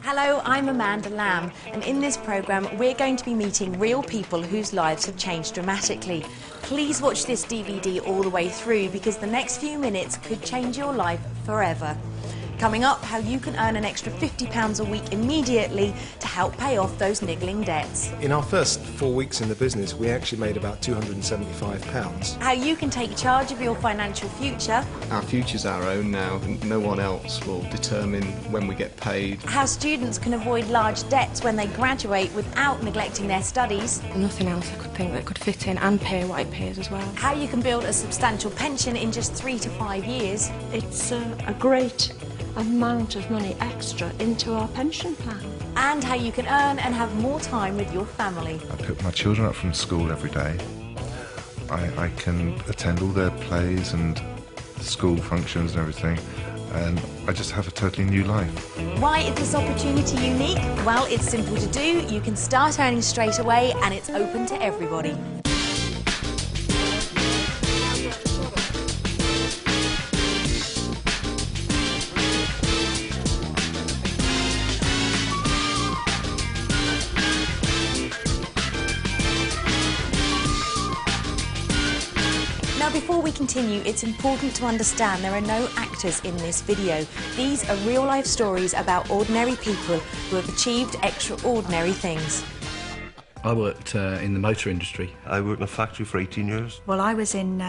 Hello, I'm Amanda Lamb, and in this programme we're going to be meeting real people whose lives have changed dramatically. Please watch this DVD all the way through because the next few minutes could change your life forever. Coming up, how you can earn an extra £50 a week immediately to help pay off those niggling debts. In our first 4 weeks in the business, we actually made about £275. How you can take charge of your financial future. Our future's our own now, and no one else will determine when we get paid. How students can avoid large debts when they graduate without neglecting their studies. Nothing else I could think that could fit in and pay what it pays as well. How you can build a substantial pension in just 3 to 5 years. It's a great amount of money extra into our pension plan. And how you can earn and have more time with your family. I pick my children up from school every day. I can attend all their plays and school functions and everything, and I just have a totally new life. Why is this opportunity unique? Well, it's simple to do. You can start earning straight away and it's open to everybody. Now, before we continue, it's important to understand there are no actors in this video. These are real-life stories about ordinary people who have achieved extraordinary things. I worked in the motor industry. I worked in a factory for 18 years. Well, I was in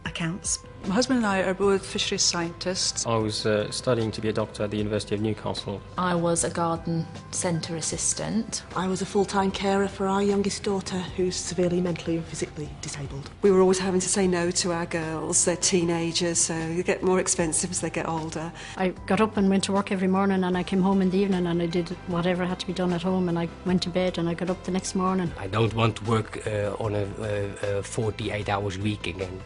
accounts. My husband and I are both fisheries scientists. I was studying to be a doctor at the University of Newcastle. I was a garden centre assistant. I was a full-time carer for our youngest daughter, who's severely mentally and physically disabled. We were always having to say no to our girls. They're teenagers, so they get more expensive as they get older. I got up and went to work every morning, and I came home in the evening and I did whatever had to be done at home, and I went to bed and I got up the next morning. I don't want to work on a 48 hours week again.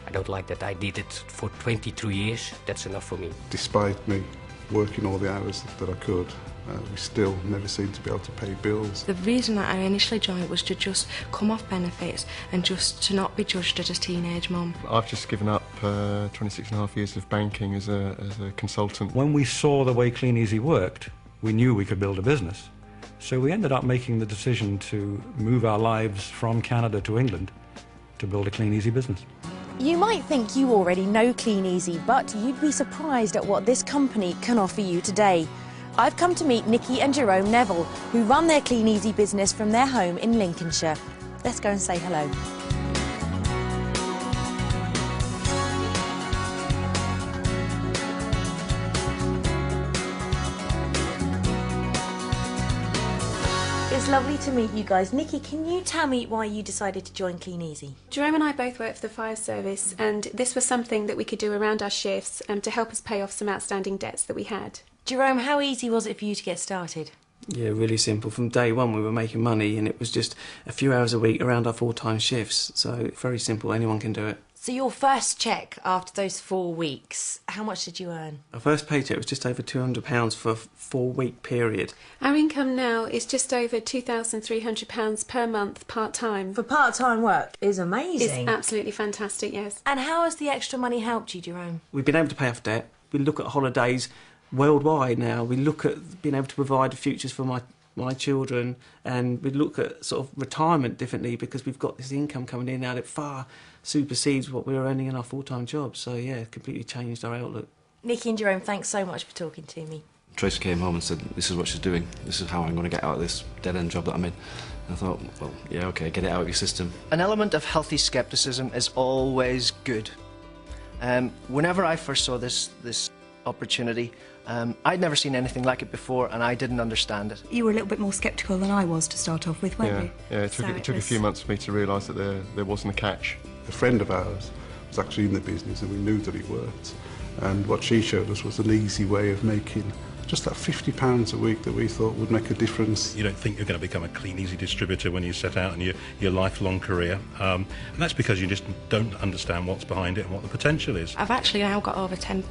I don't like that. I did it for 23 years. That's enough for me. Despite me working all the hours that I could, we still never seemed to be able to pay bills. The reason that I initially joined was to just come off benefits and just to not be judged as a teenage mum. I've just given up 26 and a half years of banking as a consultant. When we saw the way Kleeneze worked, we knew we could build a business. So we ended up making the decision to move our lives from Canada to England to build a Kleeneze business. You might think you already know Kleeneze, but you'd be surprised at what this company can offer you today. I've come to meet Nikki and Jerome Neville, who run their Kleeneze business from their home in Lincolnshire. Let's go and say hello. It's lovely to meet you guys. Nikki, can you tell me why you decided to join Kleeneze? Jerome and I both work for the fire service, and this was something that we could do around our shifts to help us pay off some outstanding debts that we had. Jerome, how easy was it for you to get started? Yeah, really simple. From day one we were making money, and it was just a few hours a week around our full-time shifts. So very simple, anyone can do it. So your first cheque after those 4 weeks, how much did you earn? Our first paycheck was just over £200 for a 4-week period. Our income now is just over £2,300 per month part-time. For part-time work is amazing. It's absolutely fantastic, yes. And how has the extra money helped you, Jerome? We've been able to pay off debt. We look at holidays worldwide now. We look at being able to provide futures for my children, and we look at sort of retirement differently because we've got this income coming in now that far supersedes what we were earning in our full-time jobs. So yeah, it completely changed our outlook. Nikki and Jerome, thanks so much for talking to me. Tracy came home and said, this is what she's doing. This is how I'm going to get out of this dead-end job that I'm in. And I thought, well, yeah, OK, get it out of your system. An element of healthy scepticism is always good. Whenever I first saw this opportunity, I'd never seen anything like it before, and I didn't understand it. You were a little bit more sceptical than I was to start off with, weren't you? Yeah, it took a few months for me to realise that there wasn't a catch. A friend of ours was actually in the business and we knew that it worked. And what she showed us was an easy way of making just that £50 a week that we thought would make a difference. You don't think you're going to become a Kleeneze distributor when you set out in your lifelong career. And that's because you just don't understand what's behind it and what the potential is. I've actually now got over 10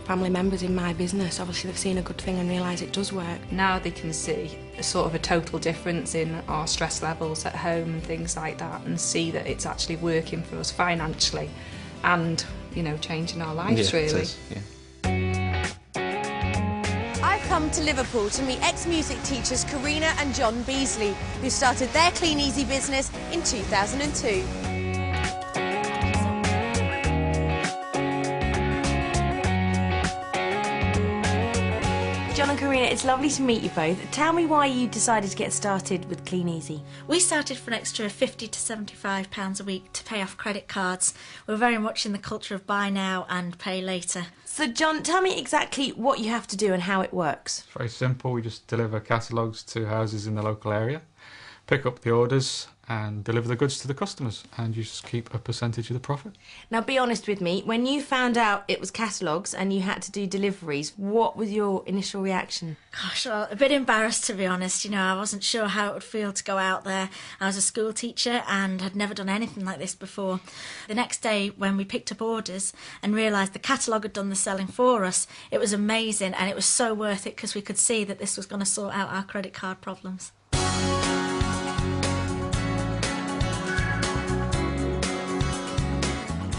family members in my business. Obviously they've seen a good thing and realised it does work. Now they can see a sort of a total difference in our stress levels at home and things like that, and see that it's actually working for us financially and, you know, changing our lives, really. I've come to Liverpool to meet ex-music teachers Karina and John Beasley, who started their Kleeneze business in 2002. John and Karina, it's lovely to meet you both. Tell me why you decided to get started with Kleeneze. We started for an extra £50 to £75 a week to pay off credit cards. We're very much in the culture of buy now and pay later. So John, tell me exactly what you have to do and how it works. Very simple. We just deliver catalogues to houses in the local area, pick up the orders and deliver the goods to the customers, and you just keep a percentage of the profit. Now be honest with me, when you found out it was catalogues and you had to do deliveries, what was your initial reaction? Gosh, well, a bit embarrassed to be honest. You know, I wasn't sure how it would feel to go out there. I was a school teacher and had never done anything like this before. The next day when we picked up orders and realised the catalogue had done the selling for us, it was amazing and it was so worth it because we could see that this was going to sort out our credit card problems.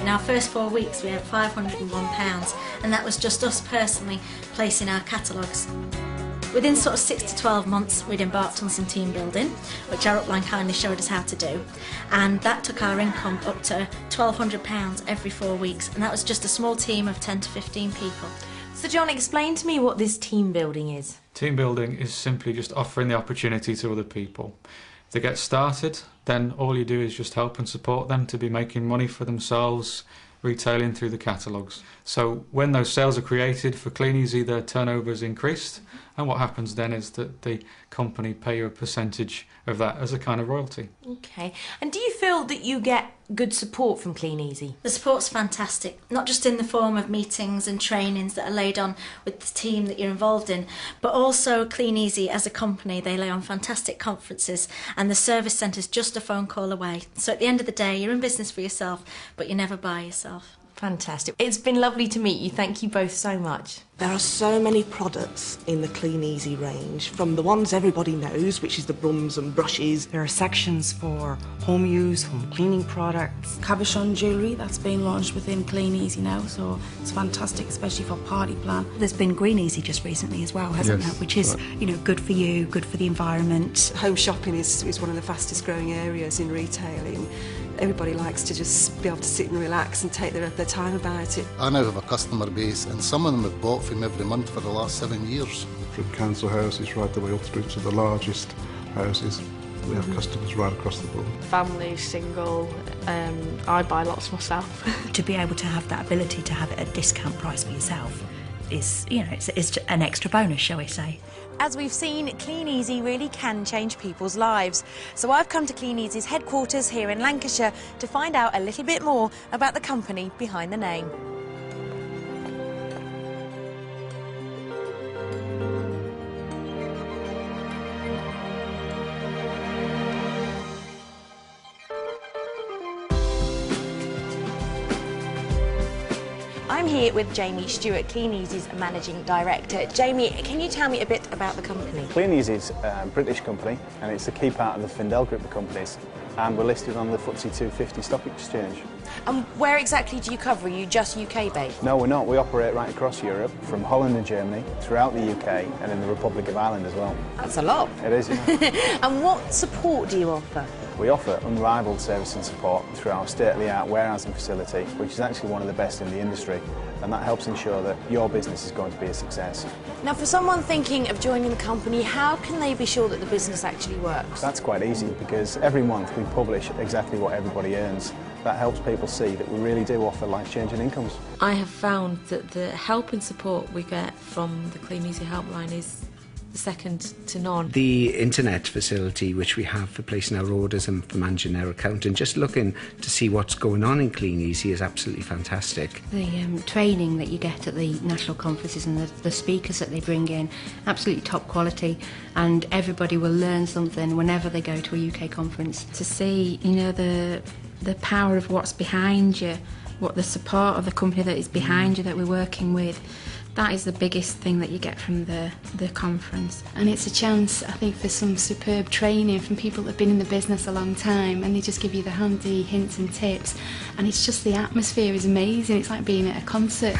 In our first 4 weeks we had £501 and that was just us personally placing our catalogues. Within sort of 6 to 12 months we'd embarked on some team building, which our upline kindly showed us how to do, and that took our income up to £1,200 every 4 weeks, and that was just a small team of 10 to 15 people. So John, explain to me what this team building is. Team building is simply just offering the opportunity to other people. If they get started, then all you do is just help and support them to be making money for themselves, retailing through the catalogues. So when those sales are created for Kleeneze, their turnover is increased, and what happens then is that the company pay you a percentage of that as a kind of royalty. Okay, and do you feel that you get good support from Kleeneze? The support's fantastic, not just in the form of meetings and trainings that are laid on with the team that you're involved in, but also Kleeneze as a company, they lay on fantastic conferences and the service centre's just a phone call away. So at the end of the day, you're in business for yourself, but you're never by yourself. Fantastic. It's been lovely to meet you. Thank you both so much. There are so many products in the Kleeneze range, from the ones everybody knows, which is the brums and brushes. There are sections for home use, home cleaning products. Cabochon jewellery that's been launched within Kleeneze now, so it's fantastic, especially for party plan. There's been Greeneasy just recently as well, hasn't there? Which is, you know, good for you, good for the environment. Home shopping is one of the fastest growing areas in retailing. Everybody likes to just be able to sit and relax and take their time about it. I now have a customer base, and some of them have bought from every month for the last 7 years. From council houses right the way up through to the largest houses. We have customers right across the board. Family, single, I buy lots myself. To be able to have that ability to have it at a discount price for yourself is, you know, it's an extra bonus, shall we say. As we've seen, Kleeneze really can change people's lives. So I've come to Kleeneze's headquarters here in Lancashire to find out a little bit more about the company behind the name. I'm here with Jamie Stewart, Kleeneze's Managing Director. Jamie, can you tell me a bit about the company? Kleeneze is a British company and it's a key part of the Findel group of companies, and we're listed on the FTSE 250 stock exchange. And where exactly do you cover? Are you just UK based? No, we're not. We operate right across Europe, from Holland and Germany, throughout the UK and in the Republic of Ireland as well. That's a lot. It is, yeah. And what support do you offer? We offer unrivaled service and support through our state-of-the-art warehousing facility, which is actually one of the best in the industry, and that helps ensure that your business is going to be a success. Now, for someone thinking of joining the company, how can they be sure that the business actually works? That's quite easy, because every month we publish exactly what everybody earns. That helps people see that we really do offer life-changing incomes. I have found that the help and support we get from the Kleeneze helpline is second to none. The internet facility which we have for placing our orders and for managing our account and just looking to see what's going on in Kleeneze is absolutely fantastic. The training that you get at the national conferences and the speakers that they bring in, absolutely top quality, and everybody will learn something whenever they go to a UK conference. To see, you know, the power of what's behind you, what the support of the company that is behind you that we're working with, that is the biggest thing that you get from the conference. And it's a chance, I think, for some superb training from people that have been in the business a long time, and they just give you the handy hints and tips, and it's just, the atmosphere is amazing. It's like being at a concert.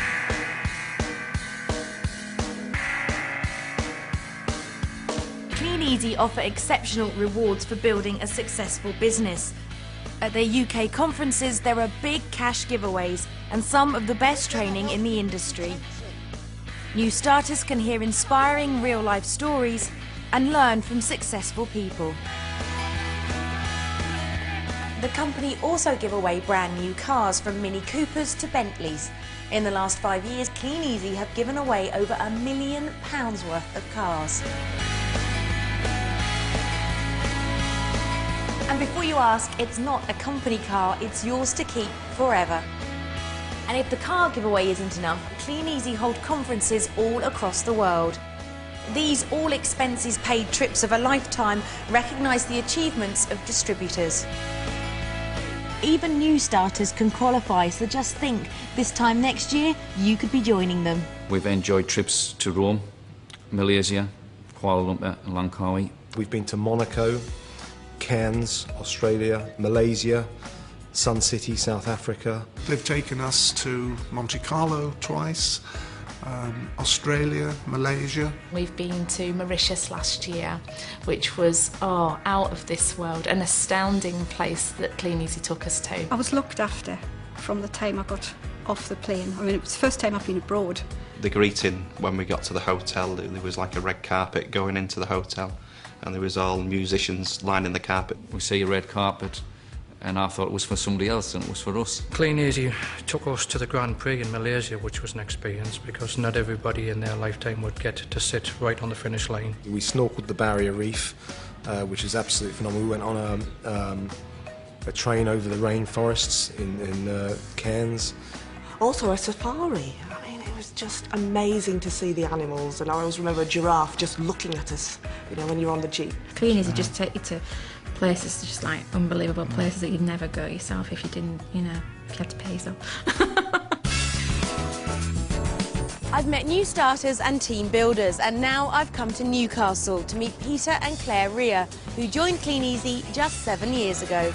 Kleeneze offer exceptional rewards for building a successful business. At their UK conferences, there are big cash giveaways and some of the best training in the industry. New starters can hear inspiring real-life stories and learn from successful people. The company also give away brand new cars from Mini Coopers to Bentleys. In the last 5 years, Kleeneze have given away over £1 million worth of cars. And before you ask, it's not a company car, it's yours to keep forever. And if the car giveaway isn't enough, Kleeneze hold conferences all across the world. These all-expenses-paid trips of a lifetime recognise the achievements of distributors. Even new starters can qualify, so just think, this time next year, you could be joining them. We've enjoyed trips to Rome, Malaysia, Kuala Lumpur and Langkawi. We've been to Monaco, Cairns, Australia, Malaysia, Sun City, South Africa. They've taken us to Monte Carlo twice, Australia, Malaysia. We've been to Mauritius last year, which was out of this world, an astounding place that Kleeneze took us to. I was looked after from the time I got off the plane. I mean, it was the first time I've been abroad. The greeting when we got to the hotel, there was like a red carpet going into the hotel, and there was all musicians lining the carpet. We see a red carpet, and I thought it was for somebody else, and it was for us. Kleeneze took us to the Grand Prix in Malaysia, which was an experience because not everybody in their lifetime would get to sit right on the finish line. We snorkeled the Barrier Reef, which is absolutely phenomenal. We went on a train over the rainforests in Cairns. Also a safari. I mean, it was just amazing to see the animals, and I always remember a giraffe just looking at us, you know, when you're on the jeep. Kleeneze just take you to places, just like unbelievable places that you'd never go yourself if you didn't, you know, if you had to pay so. I've met new starters and team builders, and now I've come to Newcastle to meet Peter and Claire Rea, who joined Kleeneze just 7 years ago.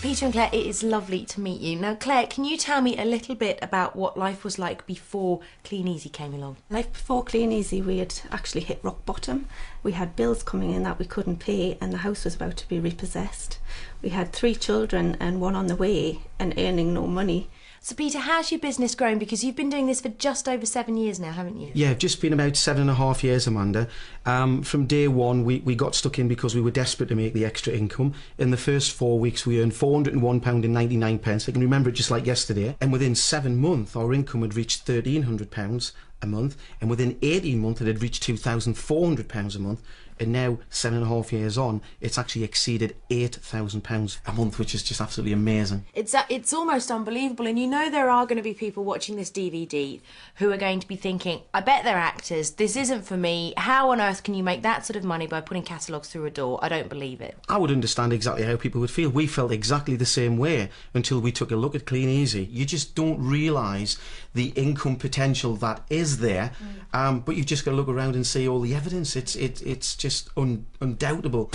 Peter and Claire, it is lovely to meet you. Now, Claire, can you tell me a little bit about what life was like before Kleeneze came along? Life before Kleeneze, we had actually hit rock bottom. We had bills coming in that we couldn't pay, and the house was about to be repossessed. We had 3 children and one on the way and earning no money. So, Peter, how's your business grown? Because you've been doing this for just over 7 years now, haven't you? Yeah, just been about 7.5 years, Amanda. From day one, we got stuck in because we were desperate to make the extra income. In the first 4 weeks, we earned £401.99. I can remember it just like yesterday. And within 7 months, our income had reached £1,300 a month. And within 18 months, it had reached £2,400 a month. And now, 7.5 years on, it's actually exceeded £8,000 a month, which is just absolutely amazing. It's almost unbelievable, and you know there are going to be people watching this DVD who are going to be thinking, I bet they're actors, this isn't for me, how on earth can you make that sort of money by putting catalogues through a door? I don't believe it. I would understand exactly how people would feel. We felt exactly the same way until we took a look at Kleeneze. You just don't realise the income potential that is there, but you've just got to look around and see all the evidence. It's just undoubtable.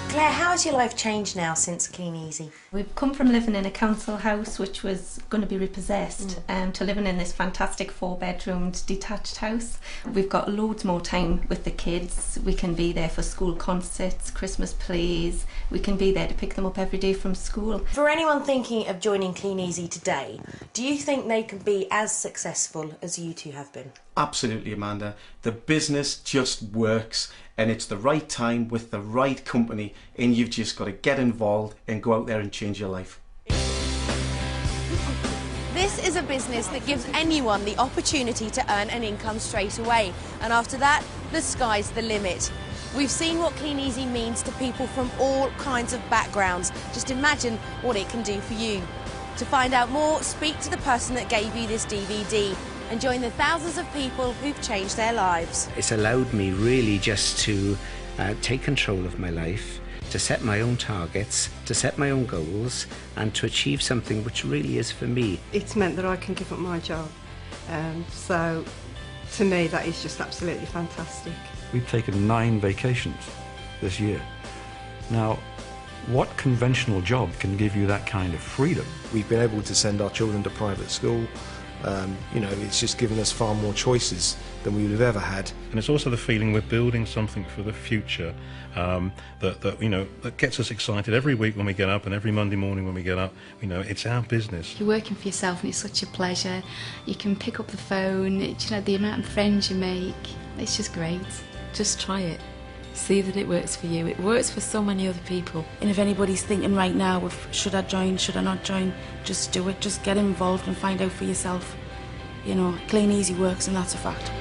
Claire, how has your life changed now since Kleeneze? We've come from living in a council house which was going to be repossessed to living in this fantastic 4-bedroomed detached house. We've got loads more time with the kids. We can be there for school concerts, Christmas plays. We can be there to pick them up every day from school. For anyone thinking of joining Kleeneze today, do you think they can be as successful as you two have been? Absolutely, Amanda. The business just works, and it's the right time with the right company, and you've just got to get involved and go out there and change your life. This is a business that gives anyone the opportunity to earn an income straight away, and after that, the sky's the limit. We've seen what Kleeneze means to people from all kinds of backgrounds. Just imagine what it can do for you. To find out more, speak to the person that gave you this DVD and join the thousands of people who've changed their lives. It's allowed me really just to take control of my life, to set my own targets, to set my own goals, and to achieve something which really is for me. It's meant that I can give up my job. So To me, that is just absolutely fantastic. We've taken 9 vacations this year. Now, what conventional job can give you that kind of freedom? We've been able to send our children to private school. You know, it's just given us far more choices than we would have ever had. And it's also the feeling we're building something for the future that gets us excited every week when we get up, and every Monday morning when we get up. You know, it's our business. You're working for yourself and it's such a pleasure. You can pick up the phone, you know, the amount of friends you make, it's just great. Just try it. See that it works for you. It works for so many other people. And if anybody's thinking right now of should I join, should I not join, just do it. Just get involved and find out for yourself. You know, Kleeneze works and that's a fact.